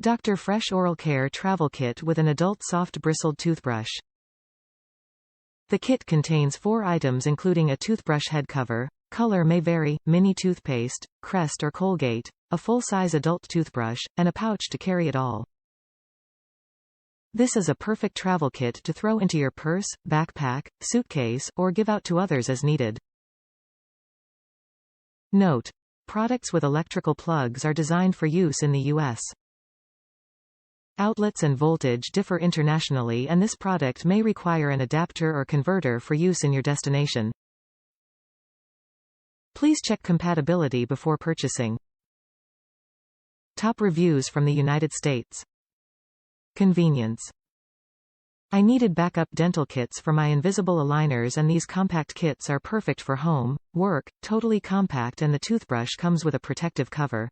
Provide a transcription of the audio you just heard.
Dr. Fresh Oral Care Travel Kit with an adult soft bristled toothbrush. The kit contains 4 items including a toothbrush head cover, color may vary, mini toothpaste, Crest or Colgate, a full-size adult toothbrush, and a pouch to carry it all. This is a perfect travel kit to throw into your purse, backpack, suitcase, or give out to others as needed. Note: products with electrical plugs are designed for use in the U.S. Outlets and voltage differ internationally, and this product may require an adapter or converter for use in your destination. Please check compatibility before purchasing. Top reviews from the United States. Convenience. I needed backup dental kits for my invisible aligners, and these compact kits are perfect for home, work, totally compact, and the toothbrush comes with a protective cover.